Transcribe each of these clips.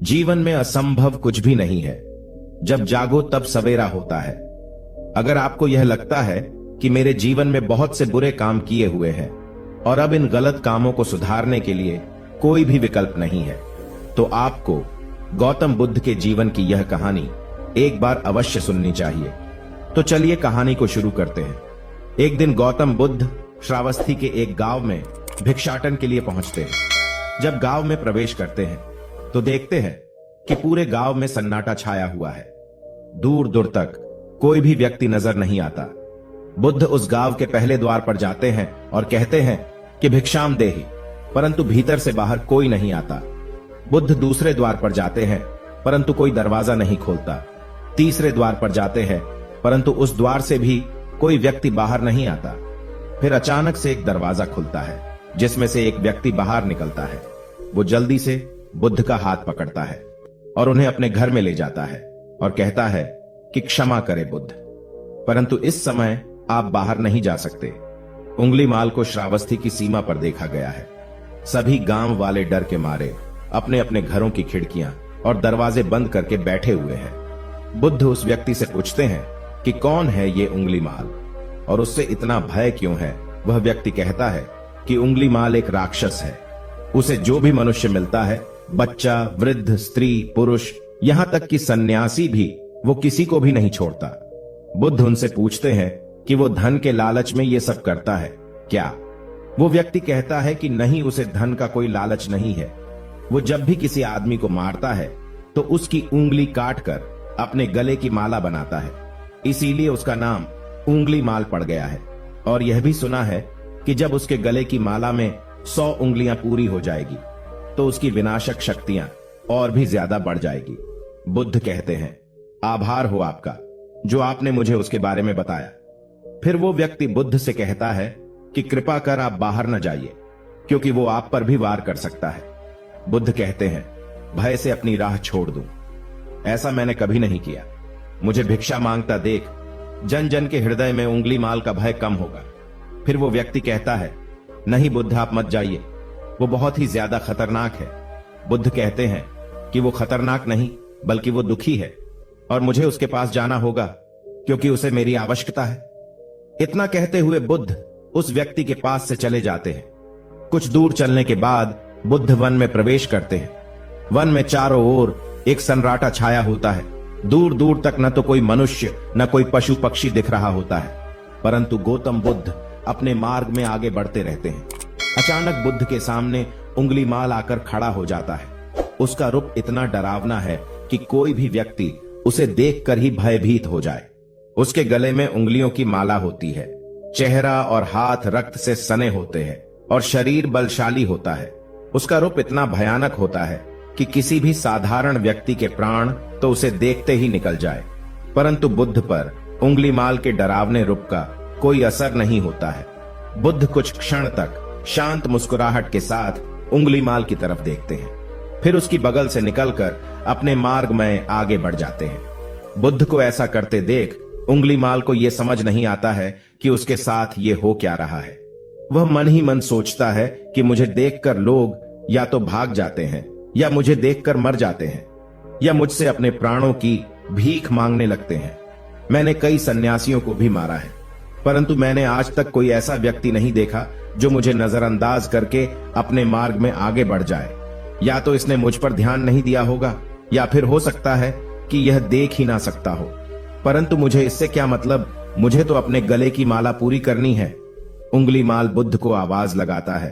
जीवन में असंभव कुछ भी नहीं है। जब जागो तब सवेरा होता है। अगर आपको यह लगता है कि मेरे जीवन में बहुत से बुरे काम किए हुए हैं और अब इन गलत कामों को सुधारने के लिए कोई भी विकल्प नहीं है, तो आपको गौतम बुद्ध के जीवन की यह कहानी एक बार अवश्य सुननी चाहिए। तो चलिए कहानी को शुरू करते हैं। एक दिन गौतम बुद्ध श्रावस्ती के एक गांव में भिक्षाटन के लिए पहुंचते हैं। जब गांव में प्रवेश करते हैं तो देखते हैं कि पूरे गांव में सन्नाटा छाया हुआ है। दूर दूर तक कोई भी व्यक्ति नजर नहीं आता। बुद्ध उस गांव के पहले द्वार पर जाते हैं और कहते हैं कि भिक्षाम देहि, परंतु भीतर से बाहर कोई नहीं आता। बुद्ध दूसरे द्वार पर जाते हैं परंतु कोई दरवाजा नहीं खोलता। तीसरे द्वार पर जाते हैं परंतु उस द्वार से भी कोई व्यक्ति बाहर नहीं आता। फिर अचानक से एक दरवाजा खुलता है जिसमें से एक व्यक्ति बाहर निकलता है। वो जल्दी से बुद्ध का हाथ पकड़ता है और उन्हें अपने घर में ले जाता है और कहता है कि क्षमा करे बुद्ध, परंतु इस समय आप बाहर नहीं जा सकते। उंगलीमाल को श्रावस्ती की सीमा पर देखा गया है। सभी गांव वाले डर के मारे अपने अपने घरों की खिड़कियां और दरवाजे बंद करके बैठे हुए हैं। बुद्ध उस व्यक्ति से पूछते हैं कि कौन है ये उंगलीमाल और उससे इतना भय क्यों है। वह व्यक्ति कहता है कि उंगलीमाल एक राक्षस है। उसे जो भी मनुष्य मिलता है, बच्चा, वृद्ध, स्त्री, पुरुष, यहां तक कि सन्यासी भी, वो किसी को भी नहीं छोड़ता। बुद्ध उनसे पूछते हैं कि वो धन के लालच में ये सब करता है क्या। वो व्यक्ति कहता है कि नहीं, उसे धन का कोई लालच नहीं है। वो जब भी किसी आदमी को मारता है तो उसकी उंगली काटकर अपने गले की माला बनाता है, इसीलिए उसका नाम उंगलीमाल पड़ गया है। और यह भी सुना है कि जब उसके गले की माला में 100 उंगलियां पूरी हो जाएगी तो उसकी विनाशक शक्तियां और भी ज्यादा बढ़ जाएगी। बुद्ध कहते हैं, आभार हो आपका जो आपने मुझे उसके बारे में बताया। फिर वो व्यक्ति बुद्ध से कहता है कि कृपा कर आप बाहर न जाइए, क्योंकि वो आप पर भी वार कर सकता है। बुद्ध कहते हैं, भय से अपनी राह छोड़ दूं, ऐसा मैंने कभी नहीं किया। मुझे भिक्षा मांगता देख जन जन के हृदय में उंगलीमाल का भय कम होगा। फिर वो व्यक्ति कहता है, नहीं बुद्ध, आप मत जाइए, वो बहुत ही ज्यादा खतरनाक है। बुद्ध कहते हैं कि वो खतरनाक नहीं बल्कि वो दुखी है और मुझे उसके पास जाना होगा क्योंकि उसे मेरी आवश्यकता है। इतना कहते हुए बुद्ध उस व्यक्ति के पास से चले जाते हैं। कुछ दूर चलने के बाद बुद्ध वन में प्रवेश करते हैं। वन में चारों ओर एक सन्नाटा छाया होता है। दूर दूर तक न तो कोई मनुष्य न कोई पशु पक्षी दिख रहा होता है, परंतु गौतम बुद्ध अपने मार्ग में आगे बढ़ते रहते हैं। अचानक बुद्ध के सामने उंगलीमाल आकर खड़ा हो जाता है। उसका रूप इतना डरावना है कि कोई भी व्यक्ति उसे देखकर ही भयभीत हो जाए। उसके गले में उंगलियों की माला होती है। चेहरा और हाथ रक्त से सने होते हैं और शरीर बलशाली होता है। उसका रूप इतना भयानक होता है कि किसी भी साधारण व्यक्ति के प्राण तो उसे देखते ही निकल जाए, परंतु बुद्ध पर उंगलीमाल के डरावने रूप का कोई असर नहीं होता है। बुद्ध कुछ क्षण तक शांत मुस्कुराहट के साथ उंगलीमाल की तरफ देखते हैं, फिर उसकी बगल से निकलकर अपने मार्ग में आगे बढ़ जाते हैं। बुद्ध को ऐसा करते देख उंगलीमाल को यह समझ नहीं आता है कि उसके साथ ये हो क्या रहा है। वह मन ही मन सोचता है कि मुझे देखकर लोग या तो भाग जाते हैं या मुझे देखकर मर जाते हैं या मुझसे अपने प्राणों की भीख मांगने लगते हैं। मैंने कई सन्यासियों को भी मारा है, परंतु मैंने आज तक कोई ऐसा व्यक्ति नहीं देखा जो मुझे नजरअंदाज करके अपने मार्ग में आगे बढ़ जाए। या तो इसने मुझ पर ध्यान नहीं दिया होगा या फिर हो सकता है कि यह देख ही ना सकता हो, परंतु मुझे इससे क्या मतलब, मुझे तो अपने गले की माला पूरी करनी है। उंगलीमाल बुद्ध को आवाज लगाता है,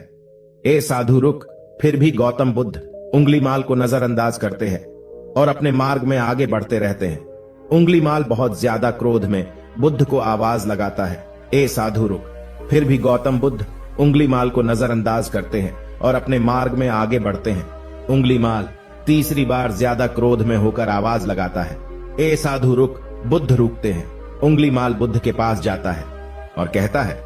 ए साधु रुक। फिर भी गौतम बुद्ध उंगलीमाल को नजरअंदाज करते हैं और अपने मार्ग में आगे बढ़ते रहते हैं। उंगलीमाल बहुत ज्यादा क्रोध में बुद्ध को आवाज लगाता है, ए साधु रुक। फिर भी गौतम बुद्ध उंगलीमाल को नजरअंदाज करते हैं और अपने मार्ग में आगे बढ़ते हैं। उंगलीमाल तीसरी बार ज्यादा क्रोध में होकर आवाज लगाता है, ए साधु रुक। बुद्ध रुकते हैं। उंगलीमाल बुद्ध के पास जाता है और कहता है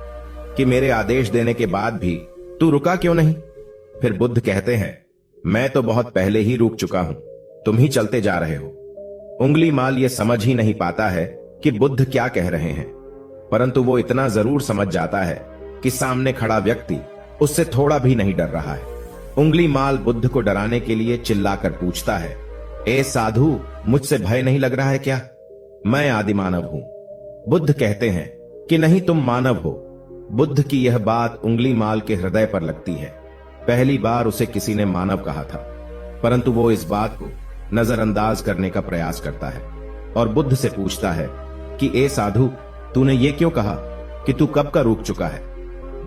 कि मेरे आदेश देने के बाद भी तू रुका क्यों नहीं। फिर बुद्ध कहते हैं, मैं तो बहुत पहले ही रुक चुका हूं, तुम ही चलते जा रहे हो। उंगलीमाल ये समझ ही नहीं पाता है कि बुद्ध क्या कह रहे हैं, परंतु वो इतना जरूर समझ जाता है कि सामने खड़ा व्यक्ति उससे थोड़ा भी नहीं डर रहा है। उंगलीमाल बुद्ध को डराने के लिए चिल्लाकर पूछता है ए साधु, मुझसे भय नहीं लग रहा है क्या? मैं आदि मानव हूं। बुद्ध कहते हैं कि नहीं, तुम मानव हो। बुद्ध की यह बात उंगली माल के हृदय पर लगती है। पहली बार उसे किसी ने मानव कहा था, परंतु वो इस बात को नजरअंदाज करने का प्रयास करता है और बुद्ध से पूछता है कि ए साधु, तूने ये क्यों कहा कि तू कब का रुक चुका है,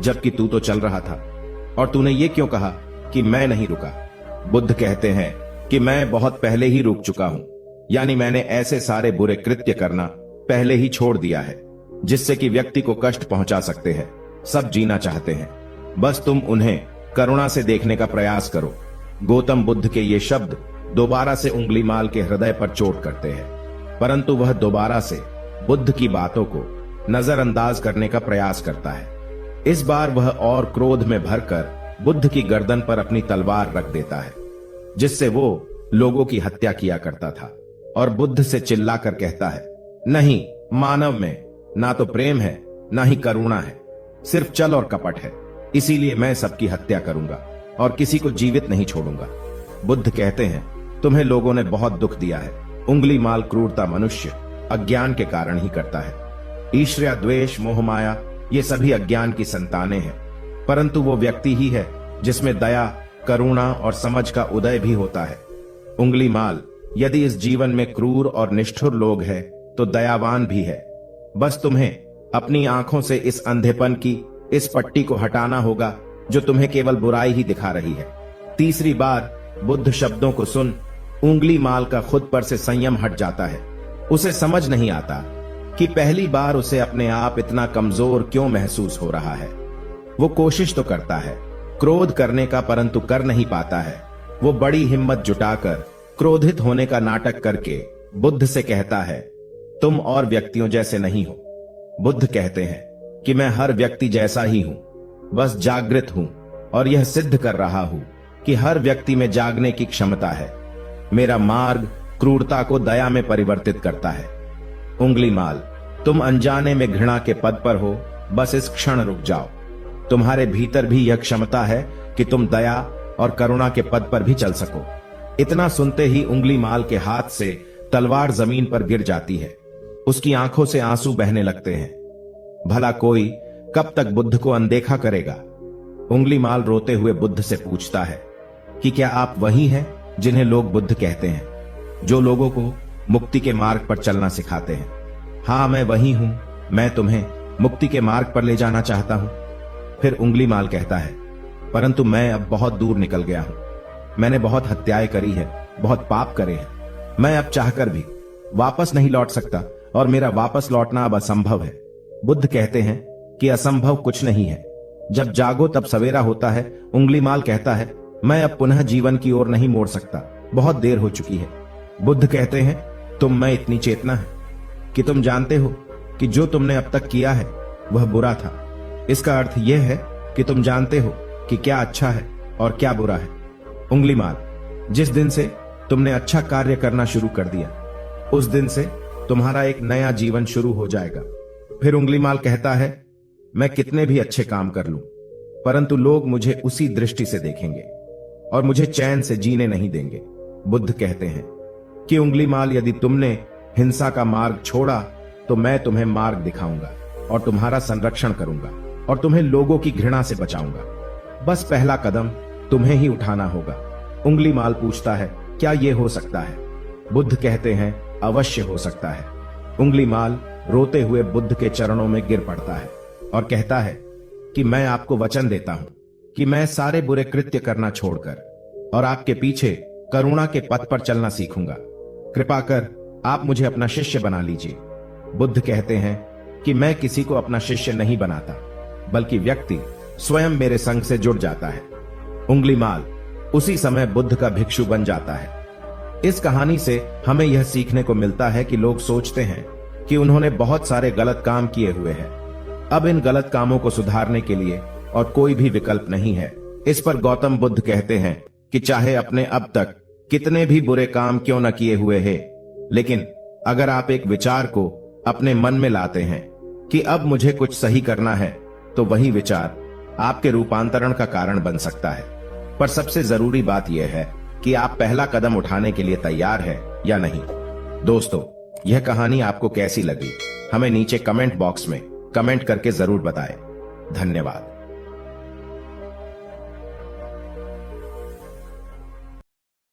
जबकि तू तो चल रहा था? और तूने ये क्यों कहा कि मैं नहीं रुका? बुद्ध कहते हैं कि मैं बहुत पहले ही रुक चुका हूं, यानी मैंने ऐसे सारे बुरे कृत्य करना पहले ही छोड़ दिया है जिससे कि व्यक्ति को कष्ट पहुंचा सकते हैं। सब जीना चाहते हैं, बस तुम उन्हें करुणा से देखने का प्रयास करो। गौतम बुद्ध के ये शब्द दोबारा से उंगली माल के हृदय पर चोट करते हैं, परंतु वह दोबारा से बुद्ध की बातों को नजरअंदाज करने का प्रयास करता है। इस बार वह और क्रोध में भरकर बुद्ध की गर्दन पर अपनी तलवार रख देता है, जिससे वो लोगों की हत्या किया करता था, और बुद्ध से चिल्लाकर कहता है, नहीं, मानव में ना तो प्रेम है ना ही करुणा है, सिर्फ छल और कपट है। इसीलिए मैं सबकी हत्या करूंगा और किसी को जीवित नहीं छोड़ूंगा। बुद्ध कहते हैं, तुम्हें लोगों ने बहुत दुख दिया है। उंगली माल क्रूरता मनुष्य अज्ञान के कारण ही करता है। ईर्ष्या, द्वेष, मोह, माया ये सभी अज्ञान की संतानें हैं, परंतु वो व्यक्ति ही है जिसमें दया, करुणा और समझ का उदय भी होता है। उंगली माल, यदि इस जीवन में क्रूर और निष्ठुर लोग हैं तो दयावान भी है। बस तुम्हें अपनी आंखों से इस अंधेपन की इस पट्टी को हटाना होगा जो तुम्हें केवल बुराई ही दिखा रही है। तीसरी बार बुद्ध शब्दों को सुन उंगली माल का खुद पर से संयम हट जाता है। उसे समझ नहीं आता कि पहली बार उसे अपने आप इतना कमजोर क्यों महसूस हो रहा है। वो कोशिश तो करता है क्रोध करने का, परंतु कर नहीं पाता है। वो बड़ी हिम्मत जुटाकर क्रोधित होने का नाटक करके बुद्ध से कहता है, तुम और व्यक्तियों जैसे नहीं हो। बुद्ध कहते हैं कि मैं हर व्यक्ति जैसा ही हूं, बस जागृत हूं और यह सिद्ध कर रहा हूं कि हर व्यक्ति में जागने की क्षमता है। मेरा मार्ग क्रूरता को दया में परिवर्तित करता है। उंगली माल, तुम अनजाने में घृणा के पद पर हो, बस इस क्षण रुक जाओ। तुम्हारे भीतर भी यह क्षमता है कि तुम दया और करुणा के पद पर भी चल सको। इतना सुनते ही उंगली माल के हाथ से तलवार जमीन पर गिर जाती है। उसकी आंखों से आंसू बहने लगते हैं। भला कोई कब तक बुद्ध को अनदेखा करेगा? उंगली माल रोते हुए बुद्ध से पूछता है कि क्या आप वही हैं जिन्हें लोग बुद्ध कहते हैं, जो लोगों को मुक्ति के मार्ग पर चलना सिखाते हैं? हाँ, मैं वही हूं। मैं तुम्हें मुक्ति के मार्ग पर ले जाना चाहता हूं। फिर उंगली माल कहता है, परंतु मैं अब बहुत दूर निकल गया हूं। मैंने बहुत हत्याएं करी है, बहुत पाप करे हैं। मैं अब चाहकर भी वापस नहीं लौट सकता और मेरा वापस लौटना अब असंभव है। बुद्ध कहते हैं कि असंभव कुछ नहीं है, जब जागो तब सवेरा होता है। उंगली माल कहता है, मैं अब पुनः जीवन की ओर नहीं मोड़ सकता, बहुत देर हो चुकी है। बुद्ध कहते हैं, तुम में इतनी चेतना है कि तुम जानते हो कि जो तुमने अब तक किया है वह बुरा था। इसका अर्थ यह है कि तुम जानते हो कि क्या अच्छा है और क्या बुरा है। उंगली माल, जिस दिन से तुमने अच्छा कार्य करना शुरू कर दिया, उस दिन से तुम्हारा एक नया जीवन शुरू हो जाएगा। फिर उंगली माल कहता है, मैं कितने भी अच्छे काम कर लूं, परंतु लोग मुझे उसी दृष्टि से देखेंगे और मुझे चैन से जीने नहीं देंगे। बुद्ध कहते हैं कि उंगली माल, यदि तुमने हिंसा का मार्ग छोड़ा तो मैं तुम्हें मार्ग दिखाऊंगा और तुम्हारा संरक्षण करूंगा और तुम्हें लोगों की घृणा से बचाऊंगा। बस पहला कदम तुम्हें ही उठाना होगा। उंगली माल पूछता है, क्या यह हो सकता है? बुद्ध कहते हैं, अवश्य हो सकता है। उंगली माल रोते हुए बुद्ध के चरणों में गिर पड़ता है और कहता है कि मैं आपको वचन देता हूं कि मैं सारे बुरे कृत्य करना छोड़कर और आपके पीछे करुणा के पथ पर चलना सीखूंगा। कृपा कर आप मुझे अपना शिष्य बना लीजिए। बुद्ध कहते हैं कि मैं किसी को अपना शिष्य नहीं बनाता, बल्कि व्यक्ति स्वयं मेरे संग से जुड़ जाता है। उंगली माल उसी समय बुद्ध का भिक्षु बन जाता है। इस कहानी से हमें यह सीखने को मिलता है कि लोग सोचते हैं कि उन्होंने बहुत सारे गलत काम किए हुए हैं, अब इन गलत कामों को सुधारने के लिए और कोई भी विकल्प नहीं है। इस पर गौतम बुद्ध कहते हैं कि चाहे अपने अब तक कितने भी बुरे काम क्यों न किए हुए हैं, लेकिन अगर आप एक विचार को अपने मन में लाते हैं कि अब मुझे कुछ सही करना है, तो वही विचार आपके रूपांतरण का कारण बन सकता है। पर सबसे जरूरी बात यह है कि आप पहला कदम उठाने के लिए तैयार हैं या नहीं। दोस्तों, यह कहानी आपको कैसी लगी हमें नीचे कमेंट बॉक्स में कमेंट करके जरूर बताएं। धन्यवाद।